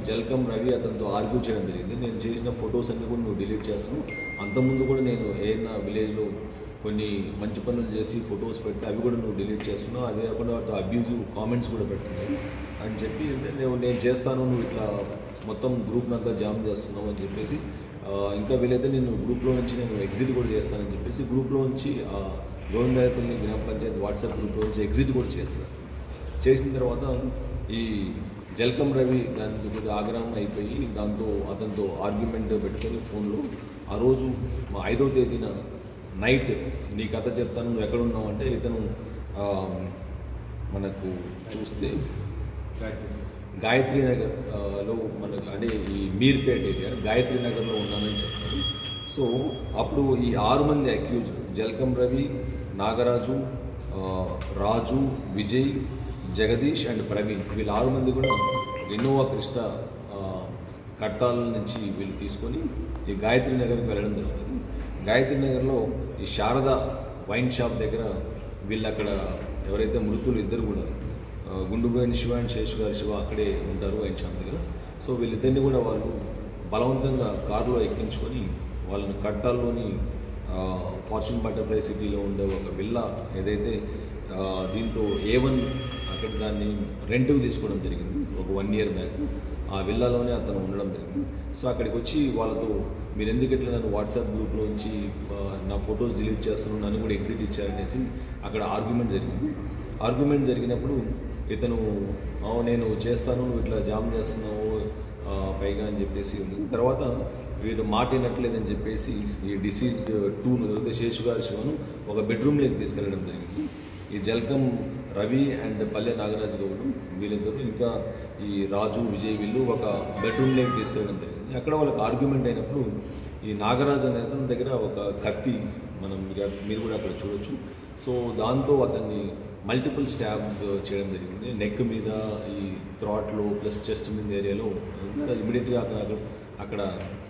జల్కం రవి అతనితో ఆర్గ్యూ చేయడం జరిగింది. నేను చేసిన ఫొటోస్ అన్నీ కూడా నువ్వు డిలీట్ చేస్తున్నావు. అంతకుముందు కూడా నేను ఏదైనా విలేజ్లో కొన్ని మంచి పనులు చేసి ఫొటోస్ పెడితే అవి కూడా నువ్వు డిలీట్ చేస్తున్నావు. అదే కాకుండా వాటితో అబ్యూజివ్ కామెంట్స్ కూడా పెడుతున్నావు అని చెప్పి నేను చేస్తాను, నువ్వు ఇట్లా మొత్తం గ్రూప్ని అంతా జామ్ చేస్తున్నావు అని చెప్పేసి, ఇంకా వీలైతే నేను గ్రూప్లో నుంచి నేను ఎగ్జిట్ కూడా చేస్తానని చెప్పేసి గ్రూప్లో నుంచి గోవిందాయపల్లి గ్రామ పంచాయతీ వాట్సాప్ గ్రూప్లో నుంచి ఎగ్జిట్ కూడా చేస్తాను. చేసిన తర్వాత ఈ జల్కం రవి దానికి కొద్దిగా ఆగ్రహం అయిపోయి అతనితో ఆర్గ్యుమెంట్ పెట్టుకొని ఫోన్లో ఆ రోజు 5వ తేదీన నైట్ నీ కథ చెప్తాను, నువ్వు ఎక్కడున్నావు అంటే ఇతను మనకు చూస్తే గాయత్రి నగర్లో మనకు అంటే ఈ మీర్పేట ఏరియా గాయత్రి నగర్లో ఉన్నానని చెప్తాడు. సో అప్పుడు ఈ 6 మంది అక్యూజ్ జల్కం రవి, నాగరాజు, రాజు, విజయ్, జగదీష్ అండ్ ప్రవీణ్, వీళ్ళు 6 మంది కూడా ఇన్నోవా క్రిస్టా కట్టాల నుంచి వీళ్ళు తీసుకొని ఈ గాయత్రి నగర్కి వెళ్ళడం జరుగుతుంది. గాయత్రి నగర్లో ఈ శారద వైన్ షాప్ దగ్గర వీళ్ళు అక్కడ ఎవరైతే మృతులు ఇద్దరు కూడా గుండుబోయిన శివ అండ్ శేషుగారి శివ అక్కడే ఉంటారు వైన్ షాప్ దగ్గర. సో వీళ్ళిద్దరిని కూడా వాళ్ళు బలవంతంగా కారులో ఎక్కించుకొని వాళ్ళని కట్టాల్లోని ఫార్చ్యూన్ బటర్ఫ్లై సిటీలో ఉండే ఒక విల్లా ఏదైతే దీంతో A1 అక్కడ దాన్ని రెంట్కి తీసుకోవడం జరిగింది ఒక 1 year బ్యాక్. ఆ విల్లాలోనే అతను ఉండడం జరిగింది. సో అక్కడికి వచ్చి వాళ్ళతో మీరు ఎందుకు ఇట్లా నన్ను వాట్సాప్ గ్రూప్లో నుంచి నా ఫొటోస్ డిలీట్ చేస్తున్నాను, నన్ను కూడా ఎగ్జిట్ ఇచ్చారనేసి అక్కడ ఆర్గ్యుమెంట్ జరిగింది. ఆర్గ్యుమెంట్ జరిగినప్పుడు ఇతను నేను చేస్తాను, నువ్వు ఇట్లా జామ్ చేస్తున్నావు పైగా అని చెప్పేసి ఉంది. తర్వాత వీడు మాట వినట్లేదని చెప్పేసి ఈ డిసీజ్డ్ 2 శేషుగారి శివను ఒక బెడ్రూమ్లోకి తీసుకెళ్ళడం జరిగింది. ఈ జల్కం రవి అండ్ పల్లె నాగరాజు గౌడ్ వీళ్ళిద్దరు ఇంకా ఈ రాజు, విజయ్ వీళ్ళు ఒక బెడ్రూమ్లోకి తీసుకెళ్ళడం జరిగింది. అక్కడ వాళ్ళకి ఆర్గ్యుమెంట్ అయినప్పుడు ఈ నాగరాజు అనే అతని దగ్గర ఒక కత్తి మీరు కూడా అక్కడ చూడొచ్చు. సో దాంతో అతన్ని మల్టిపుల్ స్టాబ్స్ చేయడం జరిగింది. నెక్ మీద, ఈ థ్రాట్లో ప్లస్ చెస్ట్ మీద ఏరియాలో. ఇమీడియట్గా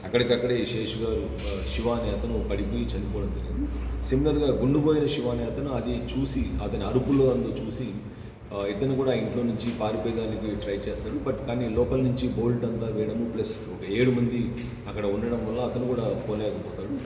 అక్కడికక్కడే ఈ శేషు గారు శివ అనే అతను పడిపోయి చనిపోవడం జరిగింది. సిమిలర్గా గుండుబోయిన శివ అనే అతను అది చూసి అతని అరుపులో చూసి ఇతను కూడా ఇంట్లో నుంచి పారిపోయేదానికి ట్రై చేస్తాడు. కానీ లోపల నుంచి బోల్ట్ అంతా వేయడము ప్లస్ ఒక 7 మంది అక్కడ ఉండడం వల్ల అతను కూడా పోలేకపోతాడు.